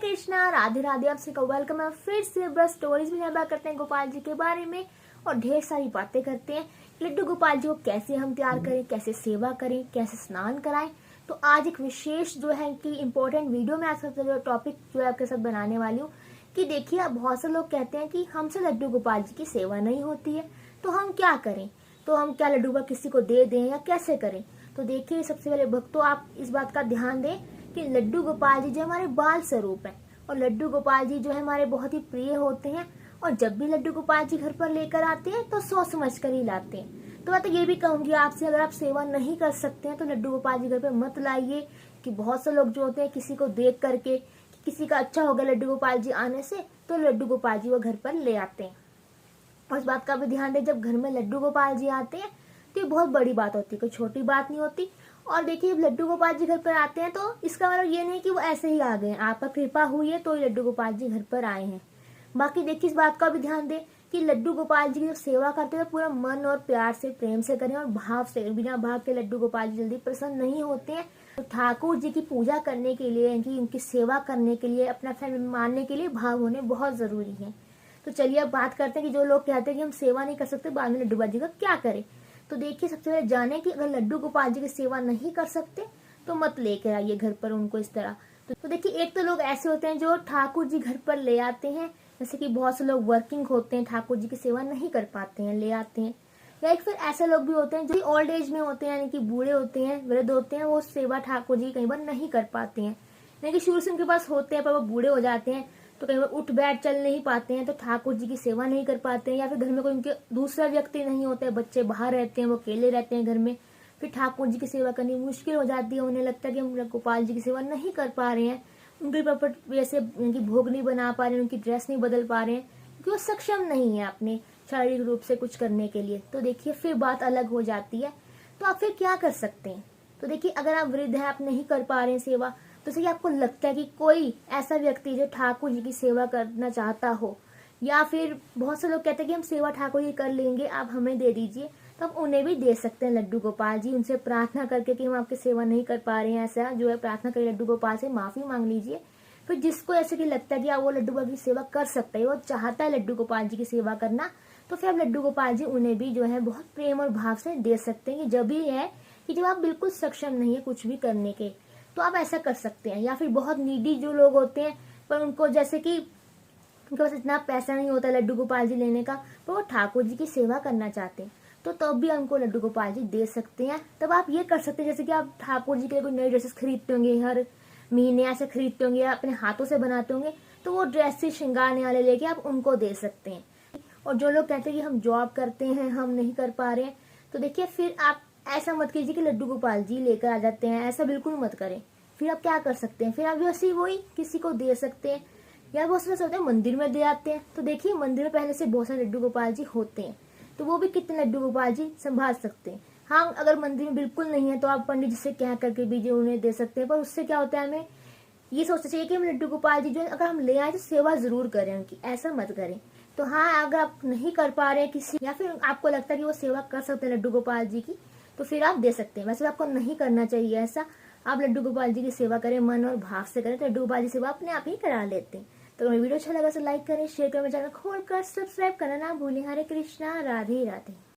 कृष्णा, राधे राधे। आप सबका वेलकम है फिर से बस स्टोरीज में बात करते हैं गोपाल जी के बारे में और ढेर सारी बातें करते हैं। लड्डू गोपाल जी को कैसे हम तैयार करें, कैसे सेवा करें, कैसे स्नान कराएं। तो आज एक विशेष जो है कि इम्पोर्टेंट वीडियो में आज जो टॉपिक जो है आपके साथ बनाने वाली हूँ कि देखिए, अब बहुत से लोग कहते हैं कि हमसे लड्डू गोपाल जी की सेवा नहीं होती है, तो हम क्या करें। तो हम क्या लड्डू गोपाल किसी को दे दें या कैसे करें। तो देखिए, सबसे पहले भक्तों आप इस बात का ध्यान दें कि लड्डू गोपाल जी जो हमारे बाल स्वरूप है और लड्डू गोपाल जी जो है हमारे बहुत ही प्रिय होते हैं। और जब भी लड्डू गोपाल जी घर पर लेकर आते हैं तो सोच समझ कर ही लाते हैं। तो मैं तो ये भी कहूंगी आपसे, अगर आप सेवा नहीं कर सकते हैं तो लड्डू गोपाल जी घर पर मत लाइए। कि बहुत से लोग जो होते हैं किसी को देख करके कि किसी का अच्छा होगा लड्डू गोपाल जी आने से, तो लड्डू गोपाल जी वो घर पर ले आते हैं। और इस बात का भी ध्यान दें, जब घर में लड्डू गोपाल जी आते हैं तो ये बहुत बड़ी बात होती है, कोई छोटी बात नहीं होती। और देखिए, लड्डू गोपाल जी घर पर आते हैं तो इसका मतलब ये नहीं कि वो ऐसे ही आ गए, आपका कृपा हुई है तो लड्डू गोपाल जी घर पर आए हैं। बाकी देखिए, इस बात का भी ध्यान दें कि लड्डू गोपाल जी की जब सेवा करते हैं तो पूरा मन और प्यार से, प्रेम से करें और भाव से। बिना भाव के लड्डू गोपाल जी जल्दी प्रसन्न नहीं होते हैं। तो ठाकुर जी की पूजा करने के लिए, उनकी सेवा करने के लिए, अपना फैमिली मानने के लिए भाव होने बहुत जरूरी है। तो चलिए अब बात करते हैं कि जो लोग कहते हैं कि हम सेवा नहीं कर सकते, बाद में लड्डू गोपाल जी का क्या करें। तो देखिए, सबसे पहले जाने कि अगर लड्डू गोपाल जी की सेवा नहीं कर सकते तो मत लेकर आइए घर पर उनको इस तरह। तो देखिए, एक तो लोग ऐसे होते हैं जो ठाकुर जी घर पर ले आते हैं, जैसे कि बहुत से लोग वर्किंग होते हैं, ठाकुर जी की सेवा नहीं कर पाते हैं, ले आते हैं। या फिर ऐसे लोग भी होते हैं जो ओल्ड एज में होते हैं, यानी कि बूढ़े होते हैं, वृद्ध होते हैं, वो सेवा ठाकुर जी कई बार नहीं कर पाते हैं। यानी कि शुरू से उनके पास होते हैं पर वो बूढ़े हो जाते हैं तो कई बार उठ बैठ चल नहीं पाते हैं, तो ठाकुर जी की सेवा नहीं कर पाते हैं। या फिर घर में कोई उनके दूसरा व्यक्ति नहीं होता है, बच्चे बाहर रहते हैं, वो अकेले रहते हैं घर में, फिर ठाकुर जी की सेवा करनी मुश्किल हो जाती है। उन्हें लगता है कि हम गोपाल जी की सेवा नहीं कर पा रहे हैं, उनके प्रॉपर वैसे उनकी भोग नहीं बना पा रहे हैं, उनकी ड्रेस नहीं बदल पा रहे हैं, क्योंकि वो सक्षम नहीं है अपने शारीरिक रूप से कुछ करने के लिए। तो देखिए, फिर बात अलग हो जाती है। तो आप फिर क्या कर सकते हैं। तो देखिए, अगर आप वृद्ध हैं, आप नहीं कर पा रहे हैं सेवा, तो जैसे कि आपको लगता है कि कोई ऐसा व्यक्ति जो ठाकुर जी की सेवा करना चाहता हो, या फिर बहुत से लोग कहते हैं कि हम सेवा ठाकुर जी कर लेंगे, आप हमें दे दीजिए, तो आप उन्हें भी दे सकते हैं लड्डू गोपाल जी। उनसे प्रार्थना करके कि हम आपकी सेवा नहीं कर पा रहे हैं, ऐसा जो है प्रार्थना करिए, लड्डू गोपाल से माफी मांग लीजिए। फिर जिसको ऐसे कि लगता है कि वो लड्डू गोपाल की सेवा कर सकता है, वो चाहता है लड्डू गोपाल जी की सेवा करना, तो फिर आप लड्डू गोपाल जी उन्हें भी जो है बहुत प्रेम और भाव से दे सकते हैं। जब भी है कि जब आप बिल्कुल सक्षम नहीं है कुछ भी करने के, तो आप ऐसा कर सकते हैं। या फिर बहुत नीडी जो लोग होते हैं, पर उनको जैसे कि उनके पास इतना पैसा नहीं होता लड्डू गोपाल जी लेने का, पर वो ठाकुर जी की सेवा करना चाहते हैं, तो तब भी हमको लड्डू गोपाल जी दे सकते हैं। तब आप ये कर सकते हैं, जैसे कि आप ठाकुर जी के लिए कोई नई ड्रेसेस खरीदते होंगे, हर महीने ऐसे खरीदते होंगे या अपने हाथों से बनाते होंगे, तो वो ड्रेस से श्रृंगारने वाले लेके आप उनको दे सकते हैं। और जो लोग कहते हैं कि हम जॉब करते हैं, हम नहीं कर पा रहे हैं, तो देखिए, फिर आप ऐसा मत कीजिए कि लड्डू गोपाल जी लेकर आ जाते हैं, ऐसा बिल्कुल मत करें। फिर आप क्या कर सकते हैं, फिर आप वैसे ही वही किसी को दे सकते हैं, या बहुत सारे होते हैं मंदिर में दे आते हैं। तो देखिए, मंदिर में पहले से बहुत सारे लड्डू गोपाल जी होते हैं, तो वो भी कितने लड्डू गोपाल जी संभाल सकते हैं। हाँ, अगर मंदिर में बिल्कुल नहीं है तो आप पंडित जी से कह करके भी जो उन्हें दे सकते हैं, पर उससे क्या होता है, हमें ये सोचना चाहिए कि हम लड्डू गोपाल जी जो अगर हम ले आए तो सेवा जरूर करें उनकी, ऐसा मत करें। तो हाँ, अगर आप नहीं कर पा रहे हैं किसी, या फिर आपको लगता है कि वो सेवा कर सकते हैं लड्डू गोपाल जी की, तो फिर आप दे सकते हैं। वैसे आपको नहीं करना चाहिए ऐसा, आप लड्डू गोपाल जी की सेवा करें, मन और भाव से करें, तो लड्डू गोपाल जी सेवा अपने आप ही करा लेते हैं। तो अगर वीडियो अच्छा लगा तो लाइक करें, शेयर करें, चैनल खोल कर सब्सक्राइब करना ना भूलें। हरे कृष्णा, राधे राधे।